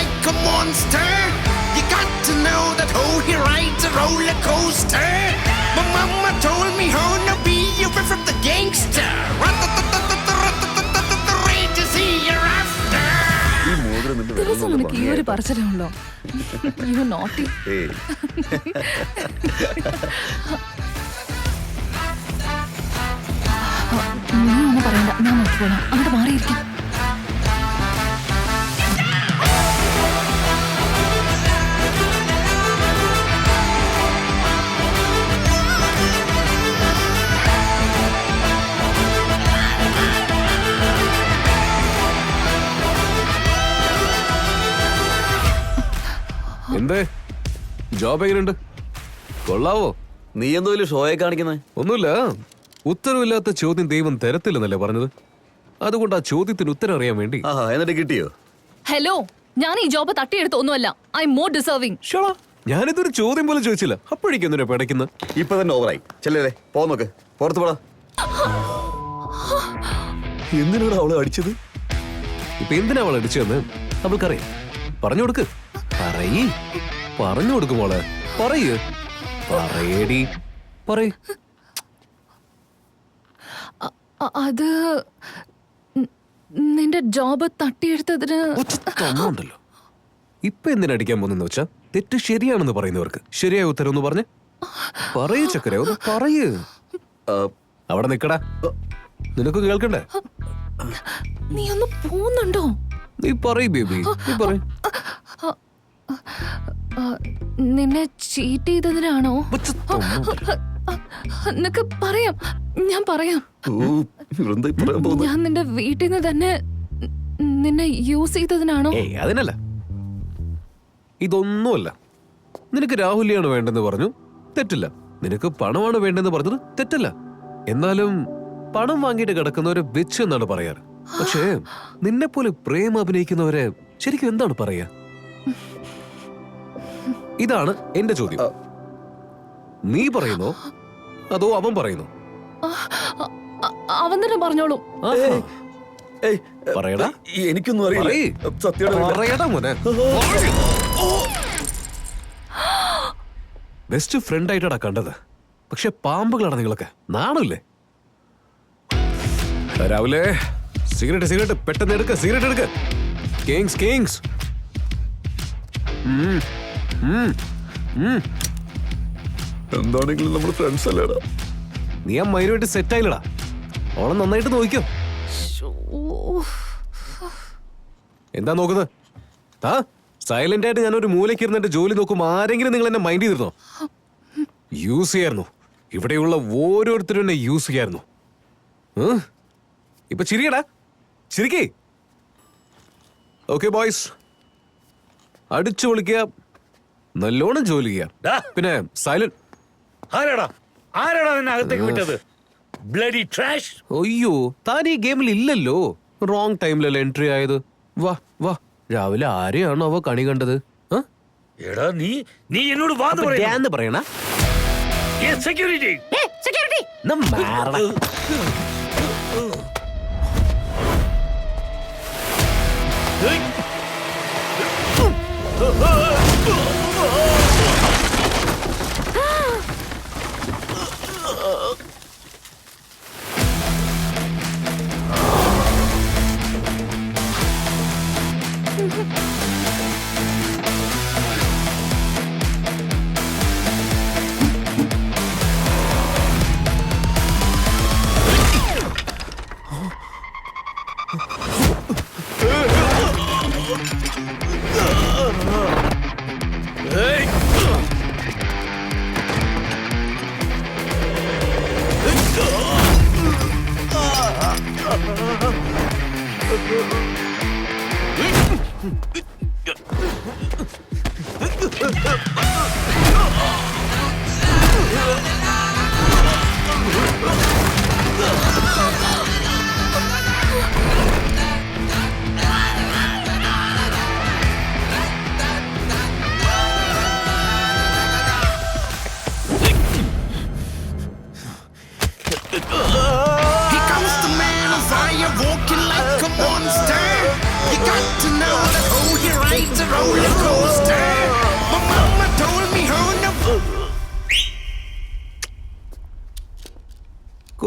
like a monster. You got to know that he rides a roller coaster. My mama told me how to be away from the gangster. Ready to see you after. ദിവസം നിനക്ക് ഈ ഒരു പറച്ചിലേ ഉള്ളോ? You naughty. നീ ഒന്നും പറയണ്ട, ഞാൻ നോക്കിക്കോളാം. അങ്ങോട്ട് മാറിയിരിക്കും. എന്തേ ജോബ് എങ്ങനെയുണ്ട്? കൊള്ളാവോ? നീ എന്തോ ഷോയെ കാണിക്കുന്നേ? ഒന്നുമില്ല, ഉത്തരവില്ലാത്ത ചോദ്യം ദൈവം തരത്തില്ലെന്നല്ലേ പറഞ്ഞത്. അതുകൊണ്ട് ആ ചോദ്യത്തിന് ഉത്തരം അറിയാൻ വേണ്ടി. എന്നിട്ട് കിട്ടിയോ? ഹലോ, ഞാൻ ഈ ജോബ് തട്ടിയെടുത്തൊന്നുമല്ല. I am more deserving. ഷോളാ, ഞാനിതൊരു ചോദ്യം പോലും ചോദിച്ചില്ല. അപ്പോഴേക്കും എന്തിനാ പിടയ്ക്കുന്നത്? ഇപ്പൊ തന്നെ ഓവറായി. ചെല്ലേ പോ, നോക്ക്, പുറത്തു പോടാ. എന്തിനാണ് അവളെ അടിച്ചത്? ഇപ്പൊ എന്തിനാ അവളെ അടിച്ചതെന്ന് അവൾക്കറിയാം. പറഞ്ഞു കൊടുക്ക്. പറഞ്ഞു കൊടുക്കും മോളെ. പറയേടി, പറയ്. അത് നിന്റെ ജോബ് തട്ടിയെടുത്തതിന് ഉണ്ടല്ലോ. ഇപ്പൊ എന്തിനടിക്കാൻ പോകുന്നെന്ന് വെച്ചാ തെറ്റ് ശരിയാണെന്ന് പറയുന്നവർക്ക് ശരിയായ ഉത്തരം ഒന്ന് പറഞ്ഞ് പറയൂ ചക്കര, ഒന്ന് പറയൂ. അവിടെ നിക്കടാ, നിനക്ക് കേൾക്കണ്ടേ? നീ ഒന്ന് പോകുന്നുണ്ടോ? നീ പറയ് ബേബി, നീ പറയ്. നിന്നെ ചീറ്റ് ചെയ്തതിനാണോ? നിനക്ക് പറയാം, ഞാൻ പറയാം. ഞാൻ നിന്റെ വീട്ടിൽ നിന്ന് തന്നെ നിന്നെ യൂസ് ചെയ്തതിനാണോ? അതിനല്ല, ഇതൊന്നുമല്ല. നിനക്ക് രാഹുലിയാണ് വേണ്ടെന്ന് പറഞ്ഞു, തെറ്റില്ല. നിനക്ക് പണമാണ് വേണ്ടെന്ന് പറഞ്ഞത് തെറ്റല്ല. എന്നാലും പണം വാങ്ങിയിട്ട് കിടക്കുന്നവരെ വെച്ച് എന്നാണ് പറയാറ്. പക്ഷേ നിന്നെ പോലെ പ്രേമം അഭിനയിക്കുന്നവരെ ശരിക്കും എന്താണ് പറയാ? ഇതാണ് എന്റെ ചോദ്യം. നീ പറയുന്നോ അതോ അവൻ പറയുന്നു? അവൻ തന്നെ പറഞ്ഞോളൂ. പറയടാ. എനിക്കൊന്നും പറയടാ മോനെ. ബെസ്റ്റ് ഫ്രണ്ട് ആയിട്ടാണ് കണ്ടത്, പക്ഷെ പാമ്പുകളാണ് നിങ്ങളൊക്കെ. നാണില്ലേ? രാവിലെ സിഗരറ്റ് പെട്ടെന്ന് എടുക്ക, സിഗരറ്റ് എടുക്ക. കിങ്സ് എന്താണെങ്കിലും നമ്മൾ ഫ്രണ്ട്സ് അല്ലേടാ. നീ ആ മൈനുമായിട്ട് സെറ്റ് ആയില്ലടാ. ഓളെ നന്നായിട്ട് നോക്കിയോ. എന്താ നോക്കുന്നത്? സൈലന്റ് ആയിട്ട് ഞാനൊരു മൂലയ്ക്ക് ഇരുന്നിട്ട് ജോലി നോക്കും. ആരെങ്കിലും നിങ്ങൾ എന്നെ മൈൻഡ് ചെയ്തിരുന്നോ? യൂസ് ചെയ്യായിരുന്നു. ഇവിടെയുള്ള ഓരോരുത്തരും എന്നെ യൂസ് ചെയ്യായിരുന്നു. ഇപ്പൊ ചിരിയടാ, ചിരിക്കേ. ഓക്കെ ബോയ്സ്, അടിച്ചു പൊളിക്കുക, നല്ലോണം ജോലി ചെയ്യാം. പിന്നെ സൈലന്റ്. ആരാടാ നിന്നെ അകത്തേക്ക് വിട്ടത്? Bloody trash. അയ്യോ, താൻ ഈ ഗെയിമിൽ ഇല്ലല്ലോ. റോങ് ടൈമിലല്ലേ എൻട്രി ആയത്. വാ രാവിലെ ആരെയാണോ അവ കണി കണ്ടത്? എടാ നീ എന്നോട് വാദം പറയണ. സെക്യൂരിറ്റി.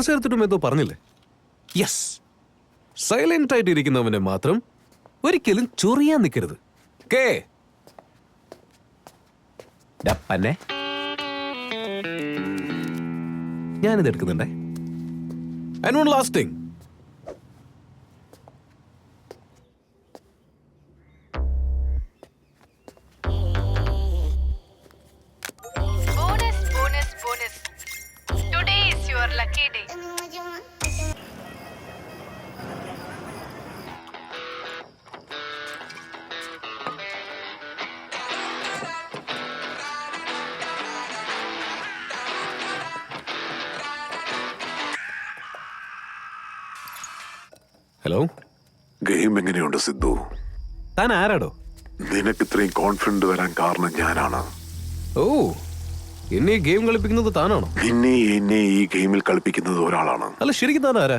കുറച്ചു നേരത്തിനും എന്തോ പറഞ്ഞില്ലേ? യെസ്, സൈലന്റ് ആയിട്ട് ഇരിക്കുന്നവനെ മാത്രം ഒരിക്കലും ചൊറിയാൻ നിൽക്കരുത്. കേ ഡപ്പന്നെ ഞാനിത് എടുക്കുന്നുണ്ടേ. And one last thing, Bonus. Today is your lucky day. Hello, game എങ്ങനെയുണ്ട് സിദ്ധു? താൻ ആരാടോ? നിനക്ക് ഇത്രയും കോൺഫിഡന്റ് വരാൻ കാരണം ഞാനാണ്. ഓ, എന്നെ ഈ ഗെയിം കളിപ്പിക്കുന്നത് താനാണോ? എന്നെ ഈ ഗെയിമിൽ കളിപ്പിക്കുന്നത് ഒരാളാണ്. അല്ല, ശരിക്കും താൻ ആരാ?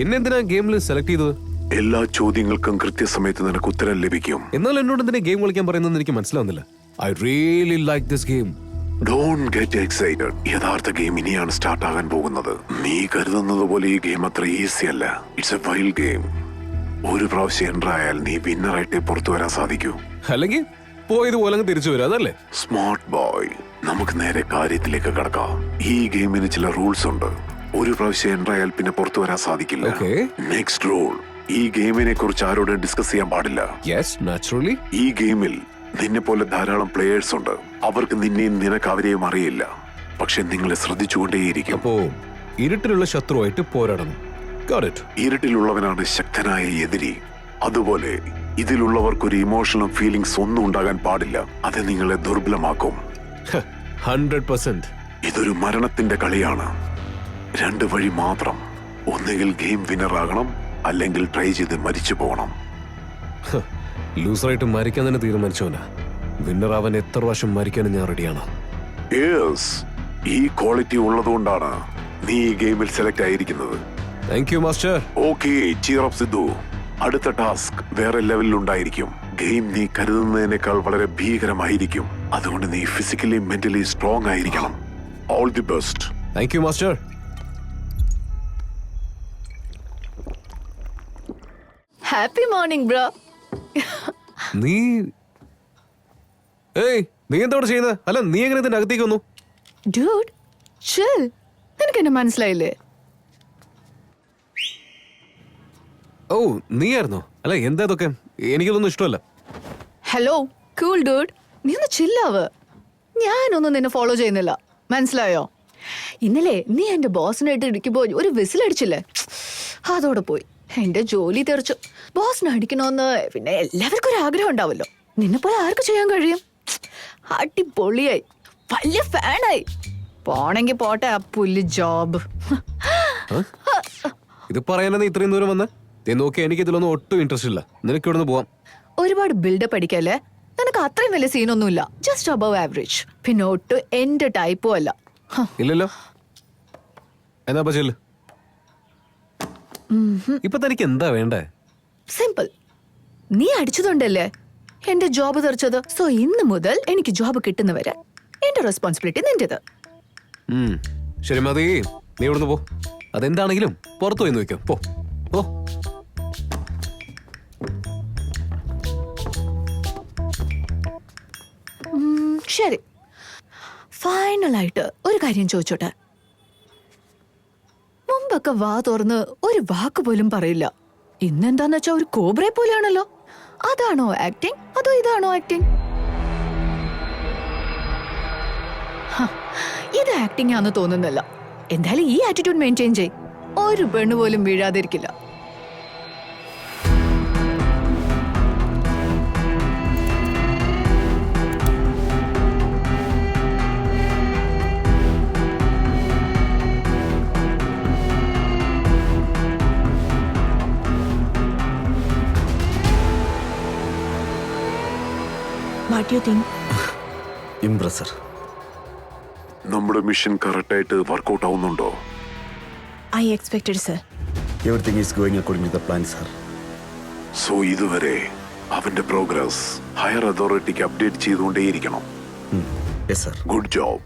എന്നെന്തിനാ ഗെയിമിൽ സെലക്ട് ചെയ്തത്? എല്ലാ ചോദ്യങ്ങൾക്കും കൃത്യസമയത്ത് നിനക്ക് ഉത്തരം ലഭിക്കും. എന്നാൽ എന്നോട് എന്തിനാ ഗെയിം കളിക്കാൻ പറയുന്നത് എനിക്ക് മനസ്സിലാവുന്നില്ല. I really like this game. Don't get excited. യഥാർത്ഥ ഗെയിം ഇനിയാണ് സ്റ്റാർട്ട് ആകാൻ പോകുന്നത്. നീ കരുതുന്നത് പോലെ ഈ ഗെയിം അത്ര ഈസി അല്ല. It's A wild game. ഒരു പ്രാവശ്യം എൻ്റർ ആയാൽ നീ വിന്നറായിട്ടേ പുറത്തു വരാൻ സാധിക്കൂ. അല്ലെങ്കിൽ പോയതുപോലെ അങ്ങ് തിരിച്ചു വരാം, അതല്ലേ? സ്മാർട്ട് ബോയ്, നമുക്ക് നേരെ കാര്യത്തിലേക്ക് കടക്കാം. ഈ ഗെയിമിന് ചില റൂൾസ് ഉണ്ട്. ഒരു പ്രാവശ്യം എൻ്റർ ആയാൽ പിന്നെ പുറത്തു വരാൻ സാധിക്കില്ല. നെക്സ്റ്റ് റൂൾ, ഈ ഗെയിമിനെ കുറിച്ച് ആരോടും ഡിസ്കസ് ചെയ്യാൻ പാടില്ല. Yes, naturally. ഈ ഗെയിമിൽ നിന്നെ പോലെ ധാരാളം പ്ലേയേഴ്സ് ഉണ്ട്. അവർക്ക് നിന്നെയും നിനക്ക് അവരെയും അറിയില്ല. പക്ഷെ നിങ്ങളെ ശ്രദ്ധിച്ചുകൊണ്ടേയിരിക്കും. അപ്പോ ഇരുട്ടിലുള്ള ശത്രുവായിട്ട് പോരാടണം. Got it. ഇരുട്ടിലുള്ളവനാണ് ശക്തനായ എതിരി. അതുപോലെ ഇതിലുള്ളവർക്കൊരു ഇമോഷണൽ ഫീലിംഗ്സ് ഒന്നും ഉണ്ടാകാൻ പാടില്ല. അത് നിങ്ങളെ ദുർബലമാക്കും. 100%. ഇതൊരു മരണത്തിന്റെ കളിയാണ്. 2 വഴി മാത്രം. ഒന്നുകിൽ ഗെയിം വിന്നർ ആകണം, അല്ലെങ്കിൽ ട്രൈ ചെയ്ത് മരിച്ചു പോകണം. ലൂസറായിട്ട് മരിക്കാൻ തന്നെ തീരുമാനിച്ചവനാ. വിന്നർ ആവാൻ എത്ര പ്രാവശ്യം മരിക്കാനും ഞാൻ റെഡിയാണ്. ഈ ക്വാളിറ്റി ഉള്ളതുകൊണ്ടാണ് നീ ഈ ഗെയിമിൽ സെലക്ട് ആയിരിക്കുന്നത്. Thank you master. Okay, cheer up Sidhu. അടുത്ത ടാസ്ക് വേറെ ലെവലിൽ ഉണ്ടായിരിക്കും. ഗെയിം നീ കരുതുന്നതിനേക്കാൾ വളരെ ഭീകരമായിരിക്കും. അതുകൊണ്ട് നീ ഫിസിക്കലി മെന്റലി സ്ട്രോങ് ആയിരിക്കണം. All the best. Thank you master. Happy morning, bro. നീ എന്താ ചെയ്യുന്നത്? അല്ല, നീ എങ്ങനെ ഇതിന്റെ അകത്തേക്ക് വന്നു? Dude, chill. നിനക്ക് എന്നെ മനസ്സിലായില്ലേ? ഓ, നീയായിരുന്നോ? അല്ല, എന്താ ഇതൊക്കെ? എനിക്കിതൊന്നും ഇഷ്ടമല്ല. Hello, cool dude. നീ ഒന്ന് ചില്ലാവ്. ഞാനൊന്നും നിന്നെ ഫോളോ ചെയ്യുന്നില്ല, മനസ്സിലായോ? ഇന്നലെ നീ എന്റെ ബോസിനായിട്ട് ഇടിക്കുമ്പോ ഒരു വിസിലടിച്ചില്ലേ? അതോടെ പോയി. എന്റെ ജോലി തെറിച്ചു. ബോസിനെ അടിക്കണോന്ന് പിന്നെ എല്ലാവർക്കും ഒരു ആഗ്രഹം ഉണ്ടാവല്ലോ. നിന്നെ പോലെ ആർക്ക് ചെയ്യാൻ കഴിയും? അടിപൊളിയായി, വലിയ ഫാനായി. പോണെങ്കി പോട്ടെ ആ പുല്ല് ജോബ്. ഇത് പറയാനാ ഇത്രയും ദൂരം വന്ന്? നോക്കി, എനിക്ക് ഇതിലൊന്നും ഒട്ടും ഇൻട്രസ്റ്റ് ഇല്ല. നിനക്ക് ഇവിടുന്ന് പോവാം. ഒരുപാട് ബിൽഡപ്പ് അടിക്കല്ലേ. നിനക്ക് അത്രയും വലിയ സീനൊന്നുമില്ല. Just above average. പിന്നെ ഒട്ടും എന്റെ ടൈപ്പും അല്ല. ഇല്ലല്ലോ. എന്നാ ചെല്ല്. ഇപ്പൊ തനിക്ക് എന്താ വേണ്ടേ? സിമ്പിൾ. നീ അടിച്ചതുകൊണ്ടല്ലേ എന്റെ ജോബ് തെറിച്ചത്. സോ ഇന്ന് മുതൽ എനിക്ക് ജോബ് കിട്ടുന്നവരെ എന്റെ റെസ്പോൺസിബിലിറ്റി നിന്റേത്. ശരി, മതി. നീ ഇവിടുന്ന് പോ. അതെന്താണെങ്കിലും പുറത്തു പോയി നോക്കാം. പോ. ശരി, ഫൈനലായിട്ട് ഒരു കാര്യം ചോദിച്ചോട്ടെ. മുമ്പൊക്കെ വാ തുറന്ന് ഒരു വാക്ക് പോലും പറയില്ല. ഇന്നെന്താന്ന് വെച്ചാ ഒരു കോബ്രയെ പോലെയാണല്ലോ. അതാണോ ആക്ടിങ്, അതോ ഇതാണോ ആക്ടിങ്? ഇത് ആക്ടിങ് ആണെന്ന് തോന്നുന്നില്ല. എന്തായാലും ഈ ആറ്റിറ്റ്യൂഡ് മെയിൻറ്റെയിൻ ചെയ്. ഒരു പെണ്ണ് പോലും വീഴാതിരിക്കില്ല. What do you think? ഇംപ്രസർ. നമ്മുടെ മിഷൻ കറക്റ്റ് ആയിട്ട് വർക്ക്ഔട്ട് ആവുന്നുണ്ടോ? I expected, sir. Everything is going according to the plan, sir. So ഇതുവരെ അവന്റെ പ്രോഗ്രസ് ഹയർ അതോറിറ്റിക്ക് അപ്ഡേറ്റ് ചെയ്തുകൊണ്ടേയിരിക്കണം. Yes, sir. Good job.